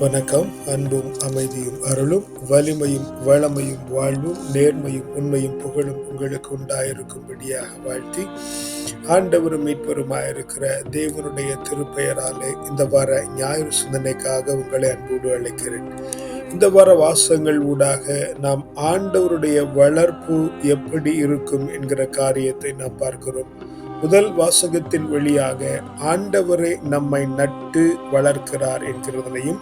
வணக்கம். அன்பும் அமைதியும் அருளும் வலிமையும் வளமையும் வாழ்வும் நேர்மையும் உண்மையும் புகழும் உங்களுக்கு உண்டாயிருக்கும்படியாக வாழ்த்தி, ஆண்டவரும் மீட்பருமாயிருக்கிற தேவனுடைய திருப்பெயராலே இந்த வார ஞாயிறு சிந்தனைக்காக உங்களை அன்போடு அழைக்கிறேன். இந்த வார வாசகங்கள் ஊடாக நாம் ஆண்டவருடைய வளர்ப்பு எப்படி இருக்கும் என்கிற காரியத்தை நாம் பார்க்கிறோம். முதல் வாசகத்தின் வழியாக ஆண்டவரே நம்மை நட்டு வளர்க்கிறார் என்கிறதனையும்,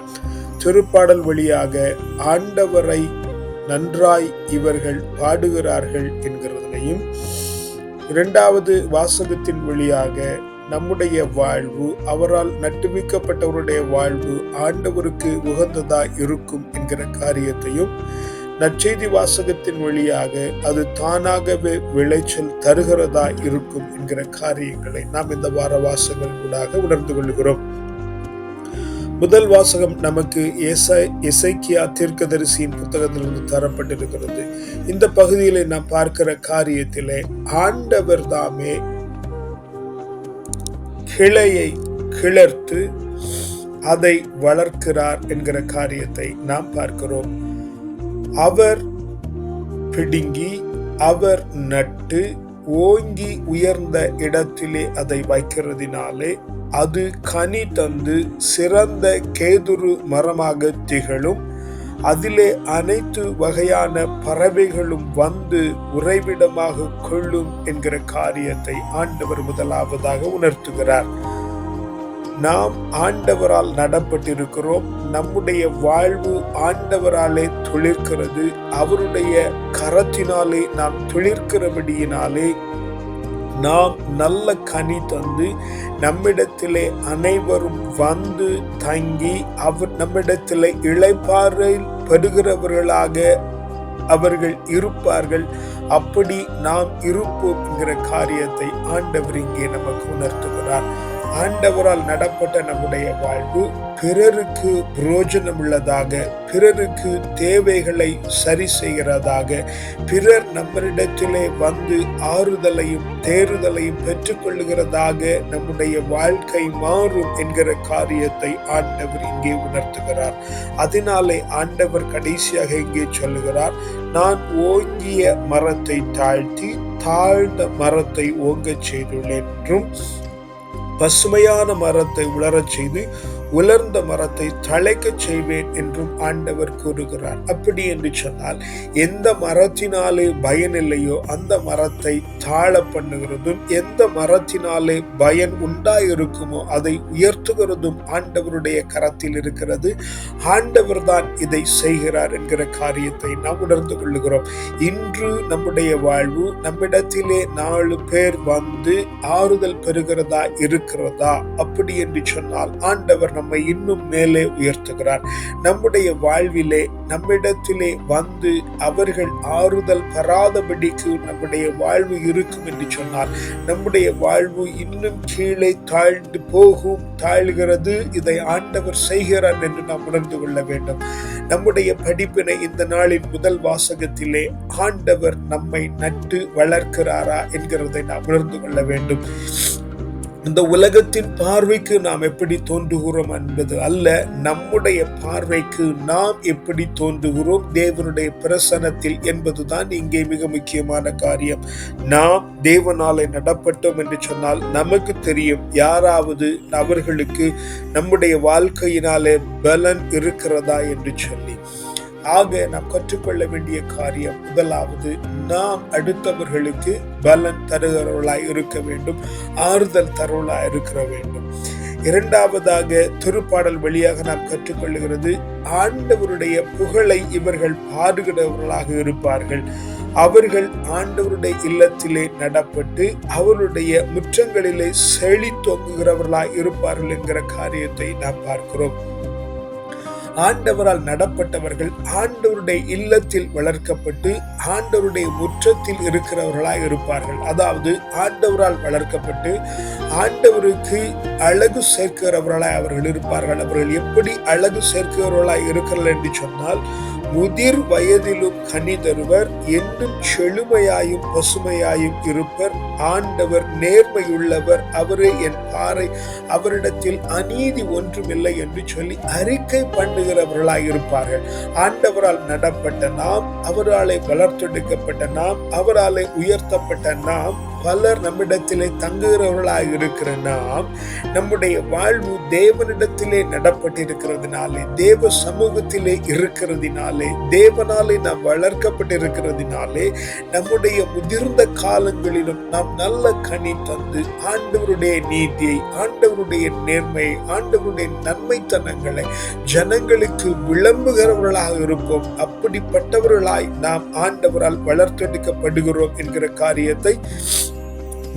திருப்பாடல் வழியாக ஆண்டவரை நன்றாய் இவர்கள் பாடுகிறார்கள் என்கிறதனையும், இரண்டாவது வாசகத்தின் வழியாக நம்முடைய வாழ்வு, அவரால் நட்டுவிக்கப்பட்டவருடைய வாழ்வு ஆண்டவருக்கு உகந்ததாய் இருக்கும் என்கிற காரியத்தையும், நற்செய்தி வாசகத்தின் வழியாக அது தானாகவே விளைச்சல் தருகிறதா இருக்கும் என்கிற காரியங்களை நாம் இந்த வார வாசகங்கள் ஊடாக உணர்ந்து கொள்கிறோம். முதல் வாசகம் நமக்கு எசேக்கியா தீர்க்கதரிசியின் புத்தகத்திலிருந்து தரப்பட்டிருக்கிறது. இந்த பகுதியிலே நாம் பார்க்கிற காரியத்திலே ஆண்டவர் தாமே கிளையை கிளர்த்து அதை வளர்க்கிறார் என்கிற காரியத்தை நாம் பார்க்கிறோம். அவர் பிடுங்கி, அவர் நட்டு, ஓங்கி உயர்ந்த இடத்திலே அதை வைக்கிறதினாலே அது கனி தந்து சிறந்த கேதுரு மரமாக திகழும். அதிலே அனைத்து வகையான பறவைகளும் வந்து உறைவிடமாக கொள்ளும் என்கிற காரியத்தை ஆண்டவர் முதலாவதாக உணர்த்துகிறார். நாம் ஆண்டவரால் நடப்பட்டிருக்கிறோம். நம்முடைய வாழ்வு ஆண்டவராலே துளிர்க்கிறது. அவருடைய கரத்தினாலே நாம் துளிர்க்கிறபடியினாலே நாம் நல்ல கனி தந்து நம்மிடத்திலே அனைவரும் வந்து தங்கி நம்மிடத்திலே இளைப்பாறை பெறுகிறவர்களாக அவர்கள் இருப்பார்கள். அப்படி நாம் இருப்போம் என்கிற காரியத்தை ஆண்டவர் இங்கே நமக்கு உணர்த்துகிறார். ஆண்டவரால் நடப்பட்ட நம்முடைய வாழ்வு பிறருக்கு பிரயோஜனம் உள்ளதாக, பிறருக்கு தேவைகளை சரி செய்கிறதாக, பிறர் நம்மிடத்திலே வந்து ஆறுதலையும் தேறுதலையும் பெற்றுக்கொள்ளுகிறதாக நம்முடைய வாழ்க்கை மாறும் என்கிற காரியத்தை ஆண்டவர் இங்கே உணர்த்துகிறார். அதனாலே ஆண்டவர் கடைசியாக இங்கே சொல்லுகிறார், நான் ஓங்கிய மரத்தை தாழ்த்தி தாழ்ந்த மரத்தை ஓங்கச் செய்துள்ளேன் என்றும், பசுமையான மரத்தை உலரச் செய்து உலர்ந்த மரத்தை தழைக்கச் செய்வேன் என்றும் ஆண்டவர் கூறுகிறார். அப்படி என்று சொன்னால், எந்த மரத்தினாலே பயன் இல்லையோ அந்த மரத்தை தாழ பண்ணுகிறதும், எந்த மரத்தினாலே பயன் உண்டாயிருக்குமோ அதை உயர்த்துகிறதும் ஆண்டவருடைய கரத்தில் இருக்கிறது. ஆண்டவர் தான் இதை செய்கிறார் என்கிற காரியத்தை நாம் உணர்ந்து கொள்ளுகிறோம். இன்று நம்முடைய வாழ்வு நம்மிடத்திலே 4 பேர் வந்து ஆறுதல் பெறுகிறதா இருக்கிறதா? அப்படி என்று சொன்னால் ஆண்டவர் நம்மை இன்னும் மேலே உயர்த்துகிறார். நம்முடைய வாழ்விலே நம்மிடத்திலே வந்து அவர்கள் ஆறுதல் பெறாதபடிக்கு நம்முடைய வாழ்வு இருக்கும் என்று சொன்னால் நம்முடைய வாழ்வு இன்னும் கீழே தாழ்ந்து போகும், தாழ்கிறது. இதை ஆண்டவர் செய்கிறார் என்று நாம் உணர்ந்து கொள்ள வேண்டும். நம்முடைய படிப்பினை இந்த நாளின் முதல் வாசகத்திலே ஆண்டவர் நம்மை நட்டு வளர்க்கிறாரா என்கிறதை நாம் உணர்ந்து கொள்ள வேண்டும். இந்த உலகத்தின் பார்வைக்கு நாம் எப்படி தோன்றுகிறோம் என்பது அல்ல, நம்முடைய பார்வைக்கு நாம் எப்படி தோன்றுகிறோம் தேவனுடைய பிரசன்னத்தில் என்பதுதான் இங்கே மிக முக்கியமான காரியம். நாம் தேவனாலே நடப்பட்டோம் என்று சொன்னால் நமக்கு தெரியும் யாராவது அவர்களுக்கு நம்முடைய வாழ்க்கையினாலே பலன் இருக்கிறதா என்று சொல்லி. ஆக நாம் கற்றுக்கொள்ள வேண்டிய காரியம், முதலாவது நாம் அடுத்தவர்களுக்கு பலன் தருகிறவர்களாய் இருக்க வேண்டும், ஆறுதல் தருவர்களாய் இருக்க வேண்டும். இரண்டாவதாக திருப்பாடல் வழியாக நாம் கற்றுக்கொள்ளுகிறது, ஆண்டவருடைய புகழை இவர்கள் பாடுகிறவர்களாக இருப்பார்கள். அவர்கள் ஆண்டவருடைய இல்லத்திலே நடப்பட்டு அவருடைய முற்றங்களிலே செழி தொங்குகிறவர்களாய் இருப்பார்கள் என்கிற காரியத்தை நாம் பார்க்கிறோம். ஆண்டவரால் நடப்பட்டவர்கள் ஆண்டவருடைய இல்லத்தில் வளர்க்கப்பட்டு ஆண்டவருடைய முற்றத்தில் இருக்கிறவர்களாய் இருப்பார்கள். அதாவது ஆண்டவரால் வளர்க்கப்பட்டு ஆண்டவருக்கு அழகு சேர்க்கிறவர்களாய் அவர்கள் இருப்பார்கள். அவர்கள் எப்படி அழகு சேர்க்கிறவர்களாய் இருக்கிறார்கள் என்று சொன்னால், முதிர் வயதிலும் கனி தருவர், என்னும் செழுமையாயும் பசுமையாயும் இருப்பர். ஆண்டவர் நேர்மையுள்ளவர், அவரே என் பாறை, அவரிடத்தில் அநீதி ஒன்றுமில்லை என்று சொல்லி அறிக்கை பண்ணுகிறவர்களாய் இருப்பார்கள். ஆண்டவரால் நடப்பட்ட நாம், அவராலே வளர்த்தெடுக்கப்பட்ட நாம், அவராலே உயர்த்தப்பட்ட நாம், பலர் நம்மிடத்திலே தங்குகிறவர்களாக இருக்கிற நாம், நம்முடைய வாழ்வு தேவனிடத்திலே நடப்பட்டிருக்கிறதுனாலே, தேவ சமூகத்திலே இருக்கிறதினாலே, தேவனாலே நாம் வளர்க்கப்பட்டிருக்கிறதினாலே, நம்முடைய முதிர்ந்த காலங்களிலும் நாம் நல்ல கனி தந்து ஆண்டவருடைய நீதியை, ஆண்டவருடைய நேர்மையை, ஆண்டவருடைய நன்மைத்தனங்களை ஜனங்களுக்கு விளம்புகிறவர்களாக இருப்போம். அப்படிப்பட்டவர்களாய் நாம் ஆண்டவரால் வளர்த்தெடுக்கப்படுகிறோம் என்கிற காரியத்தை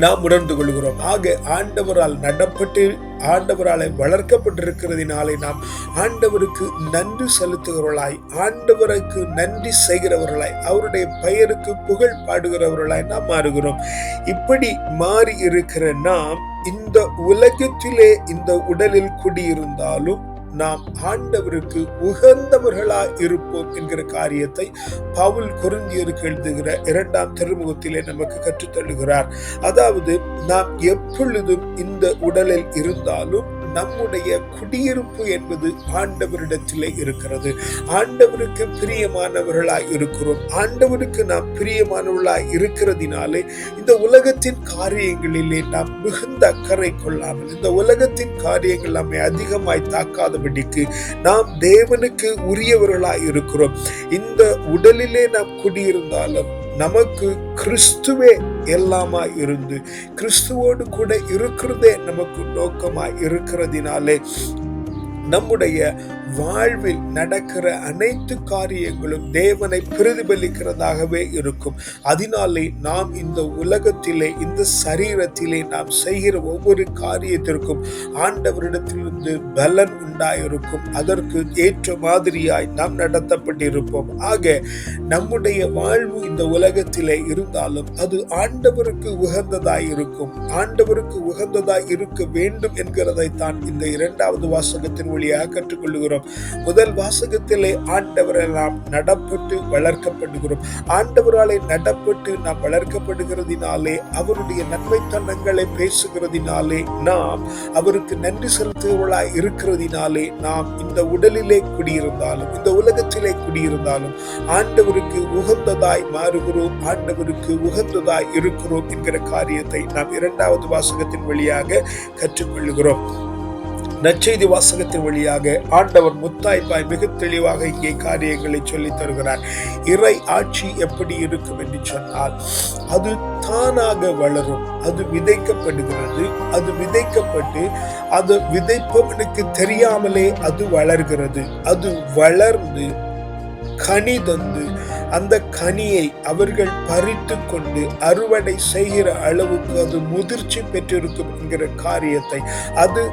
நாம் உணர்ந்து கொள்கிறோம். ஆக ஆண்டவரால் நடப்பட்டு, ஆண்டவரால் வளர்க்கப்பட்டிருக்கிறதினாலே நாம் ஆண்டவருக்கு நன்றி செலுத்துகிறவர்களாய், ஆண்டவருக்கு நன்றி செய்கிறவர்களாய், அவருடைய பெயருக்கு புகழ் பாடுகிறவர்களாய் நாம் மாறுகிறோம். இப்படி மாறி இருக்கிற நாம் இந்த உலகத்திலே இந்த உடலில் குடியிருந்தாலும் நாம் ஆண்டவருக்கு உகந்தவர்களாய் இருப்போம் என்கிற காரியத்தை பவுல் கொரிந்தியருக்கு எழுதுகிற 2ஆம் திருமுகத்திலே நமக்கு கற்றுத்தள்ளுகிறார். அதாவது நாம் எப்பொழுதும் இந்த உடலில் இருந்தாலும் நம்முடைய குடியிருப்பு என்பது ஆண்டவரிடத்திலே இருக்கிறது. ஆண்டவருக்கு பிரியமானவர்களாய் இருக்கிறோம். ஆண்டவருக்கு நாம் பிரியமானவர்களாய் இருக்கிறதினாலே இந்த உலகத்தின் காரியங்களிலே நாம் மிகுந்த அக்கறை கொள்ளாமல், இந்த உலகத்தின் காரியங்கள் நம்மை அதிகமாய் தாக்காதபடிக்கு நாம் தேவனுக்கு உரியவர்களாய் இருக்கிறோம். இந்த உடலிலே நாம் குடியிருந்தாலும் நமக்கு கிறிஸ்துவே எல்லாமாய் இருந்து, கிறிஸ்துவோடு கூட இருக்கிறதே நமக்கு நோக்கமாய் இருக்கிறதினாலே நம்முடைய வாழ்வில் நடக்கிற அனைத்து காரியங்களும் தேவனை பிரதிபலிக்கிறதாகவே இருக்கும். அதனாலே நாம் இந்த உலகத்திலே, இந்த சரீரத்திலே நாம் செய்கிற ஒவ்வொரு காரியத்திற்கும் ஆண்டவரிடத்திலிருந்து பலன் உண்டாயிருக்கும். அதற்கு ஏற்ற மாதிரியாய் நாம் நடத்தப்பட்டிருப்போம். ஆக நம்முடைய வாழ்வு இந்த உலகத்திலே இருந்தாலும் அது ஆண்டவருக்கு உகந்ததாய் இருக்கும். ஆண்டவருக்கு உகந்ததாய் இருக்க வேண்டும் என்கிறதைத்தான் இந்த 2வது வாசகத்தின் வழியாக கற்றுக்கொள்கிறோம். முதல் வாசகத்திலே ஆண்டவரால் நாம் நடப்பட்டு வளர்க்கப்படுகிறோம். ஆண்டவராலே நடப்பட்டு நாம் வளர்க்கப்படுகிறதினாலே, அவருடைய நன்மைத்தனங்களை பேசுகிறதினாலே, நாம் அவருக்கு நன்றி செலுத்துவர்களாய் இருக்கிறதினாலே, நாம் இந்த உடலிலே குடியிருந்தாலும், இந்த உலகத்திலே குடியிருந்தாலும் ஆண்டவருக்கு உகந்ததாய் மாறுகிறோம், ஆண்டவருக்கு உகந்ததாய் இருக்கிறோம் என்கிற காரியத்தை நாம் 2வது வாசகத்தின் வழியாக கற்றுக்கொள்கிறோம். நற்செய்தி வாசகத்தின் வழியாக ஆண்டவர் முத்தாய்ப்பாய் மிக தெளிவாக இங்கே காரியங்களை சொல்லி தருகிறார். இறை ஆட்சி எப்படி இருக்கும் என்று சொன்னால், அது தானாக வளரும். அது விதைக்கப்படுகிறது. அது விதைக்கப்பட்டு அது விதைப்பவனுக்கு தெரியாமலே அது வளர்கிறது. அது வளர்ந்து கனி தந்து அந்த கனியை அவர்கள் பறித்து கொண்டு அறுவடை செய்கிற அளவுக்கு அது முதிர்ச்சி பெற்றிருக்கும் என்கிற காரியத்தை, அது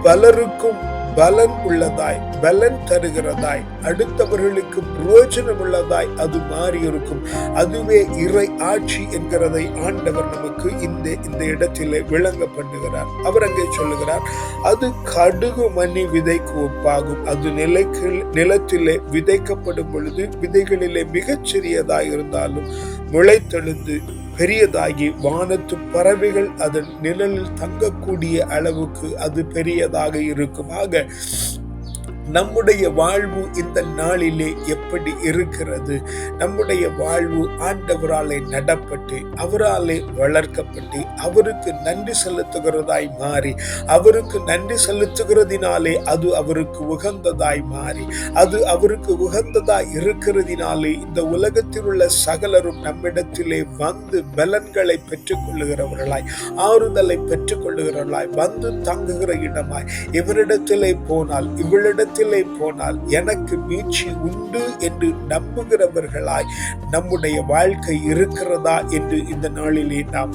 பலருக்கும் பலன் உள்ளதாய், பலன் தருகிறதாய், அடுத்தவர்களுக்கு பிரயோஜனம் உள்ளதாய் அது மாறி இருக்கும். அதுவே இறை ஆட்சி என்கிறதை ஆண்டவர் நமக்கு இந்த இடத்திலே விளங்க பண்ணுகிறார். அவர் அங்கே சொல்லுகிறார், அது கடுகு மணி விதைக்கு ஒப்பாகும். அது நிலத்திலே விதைக்கப்படும் பொழுது விதைகளிலே மிகச் சிறியதாய் இருந்தாலும் முளைத்தெழுந்து பெரியதாகி வானத்து பறவைகள் அதன் நிழலில் தங்கக்கூடிய அளவுக்கு அது பெரியதாக இருக்கும். ஆக நம்முடைய வாழ்வு இந்த நாளிலே எப்படி இருக்கிறது? நம்முடைய வாழ்வு ஆண்டவராலே நடப்பட்டு, அவராலே வளர்க்கப்பட்டு, அவருக்கு நன்றி செலுத்துகிறதாய் மாறி, அவருக்கு நன்றி செலுத்துகிறதினாலே அது அவருக்கு உகந்ததாய் மாறி, அது அவருக்கு உகந்ததாய் இருக்கிறதினாலே இந்த உலகத்தில் உள்ள சகலரும் நம்மிடத்திலே வந்து பலன்களை பெற்றுக் கொள்ளுகிறவர்களாய், ஆறுதலை பெற்றுக் கொள்ளுகிறவர்களாய், வந்து தங்குகிற இடமாய், இவரிடத்திலே போனால், இவளிடத்திலே போனால் எனக்கு மீட்சி உண்டு என்று நம்புகிறவர்களாய் நம்முடைய வாழ்க்கை இருக்கிறதா என்று இந்த நாளிலே நாம்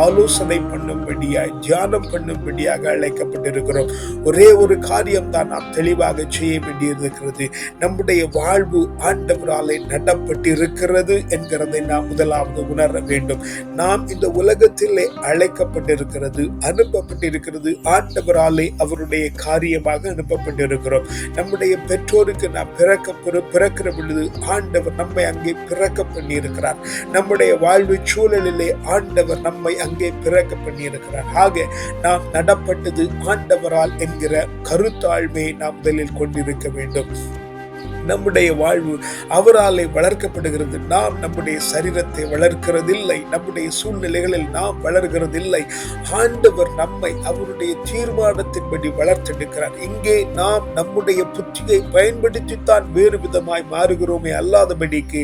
ஆலோசனை பண்ணும்படியாய் தியானம் பண்ணும்படியாக அழைக்கப்பட்டிருக்கிறோம். ஒரே ஒரு காரியம் தான் நாம் தெளிவாக செய்ய வேண்டியிருக்கிறது. நம்முடைய வாழ்வு ஆண்டவராலே நடப்பட்டிருக்கிறது என்கிறதை நாம் முதலாவது உணர வேண்டும். நாம் இந்த உலகத்திலே அழைக்கப்பட்டிருக்கிறது, அனுப்பப்பட்டிருக்கிறது ஆண்டவராலே அவருடைய காரியமாக அனுப்பப்பட்டிருக்கிறோம். நம்முடைய பெற்றோருக்கு நாம் பிறக்கிற பொழுது ஆண்டவர் நம்மை அங்கே பிறக்க பண்ணி இருக்கிறார். நம்முடைய வாழ்வு சூழலிலே ஆண்டவர் நம்மை அங்கே பிறக்க பண்ணி இருக்கிறார். ஆக நாம் நடப்பட்டது ஆண்டவரால் என்கிற கருத்தாழ்மையை நாம் முதலில் கொண்டிருக்க வேண்டும். நம்முடைய வாழ்வு அவராலே வளர்க்கப்படுகிறது. நாம் நம்முடைய சரீரத்தை வளர்க்கிறதில்லை, நம்முடைய சூழ்நிலைகளில் நாம் வளர்கிறதில்லை. ஆண்டவர் நம்மை அவருடைய தீர்மானத்தின்படி வளர்த்தெடுக்கிறார். இங்கே நாம் நம்முடைய புத்தியை பயன்படுத்தித்தான் வேறு விதமாய் மாறுகிறோமே அல்லாதபடிக்கு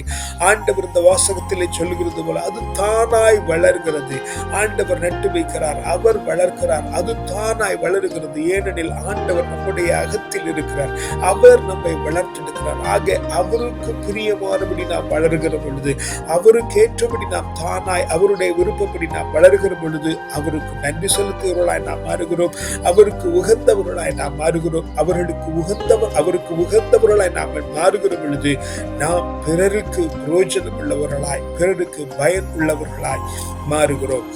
ஆண்டவர் இந்த வாசகத்திலே சொல்லுகிறது போல அது தானாய் வளர்கிறது. ஆண்டவர் நட்டு வைக்கிறார், அவர் வளர்க்கிறார், அது தானாய் வளருகிறது. ஏனெனில் ஆண்டவர் நம்முடைய அகத்தில் இருக்கிறார், அவர் நம்மை வளர்த்தெடுக்கிறார். ஆக அவருக்கு பிரியமானபடி நாம் வளருகிற பொழுது, அவருக்கு ஏற்றபடி நாம் தானாய் அவருடைய விருப்பப்படி நாம் வளருகிற பொழுது அவருக்கு நன்றி செலுத்துகிறவர்களாய் நாம் மாறுகிறோம், அவருக்கு உகந்தவர்களாய் நாம் மாறுகிறோம். அவருக்கு உகந்தவர்களாய் நாம் மாறுகிற பொழுது நாம் பிறருக்கு பிரயோஜனம் உள்ளவர்களாய், பிறருக்கு பயன் உள்ளவர்களாய் மாறுகிறோம்.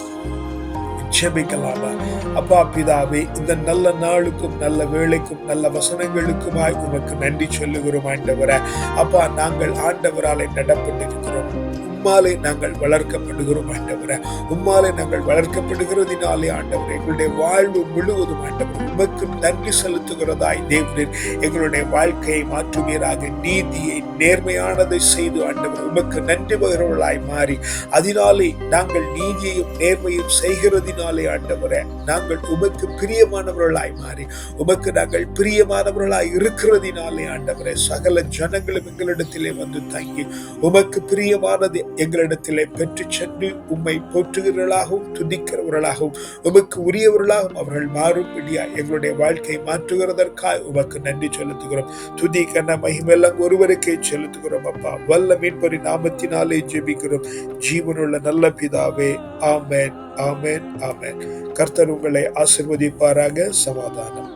ஜெபிக்கலாமா? அப்பா பிதாவே, இந்த நல்ல நாளுக்கும் நல்ல வேளைக்கும் நல்ல வசனங்களுக்குமாய் உமக்கு நன்றி சொல்லுகிறோம் ஆண்டவரே. அப்பா, நாங்கள் ஆண்டவராலே நடப்பட்டிருக்கிறோம், உம்மாலே நாங்கள் வளர்க்கப்படுகிறோம் ஆண்டவரே. உம்மாலே நாங்கள் வளர்க்கப்படுகிறதினாலே ஆண்டவரே எங்களுடைய வாழ்வு முழுவதும் ஆண்டவர் உமக்கு நன்றி செலுத்துகிறதாய் தேவரீர் எங்களுடைய வாழ்க்கையை மாற்றுவீராக. நீதியை நேர்மையானதை செய்து ஆண்டவர் உமக்கு நன்றி பகிர்வர்களாய் மாறி, அதனாலே நாங்கள் நீதியையும் நேர்மையும் செய்கிறதினாலே ஆண்டவரே நாங்கள் உமக்கு பிரியமானவர்களாய் மாறி, உமக்கு நாங்கள் பிரியமானவர்களாய் இருக்கிறதினாலே ஆண்டவரே சகல ஜனங்களும் எங்களிடத்திலே வந்து தங்கி உமக்கு பிரியமானது எங்களிடத்திலே பெற்று சென்று உம்மை போற்றுகிறவர்களாகவும் துதிக்கிறவர்களாகவும் உமக்கு உரியவர்களாகவும் அவர்கள் மாறும்படியா எங்களுடைய வாழ்க்கையை மாற்றுகிறதற்காக உமக்கு நன்றி செலுத்துகிறோம். துதி கன மகிமெல்லாம் ஒருவருக்கே செலுத்துகிறோம். அப்பா, வல்ல மீட்பரி நாமத்தினாலே ஜெபிக்கிறோம் ஜீவனுள்ள நல்ல பிதாவே. ஆமென், ஆமென், ஆமென். கர்த்தர் உங்களை ஆசீர்வதிப்பாராக. சமாதானம்.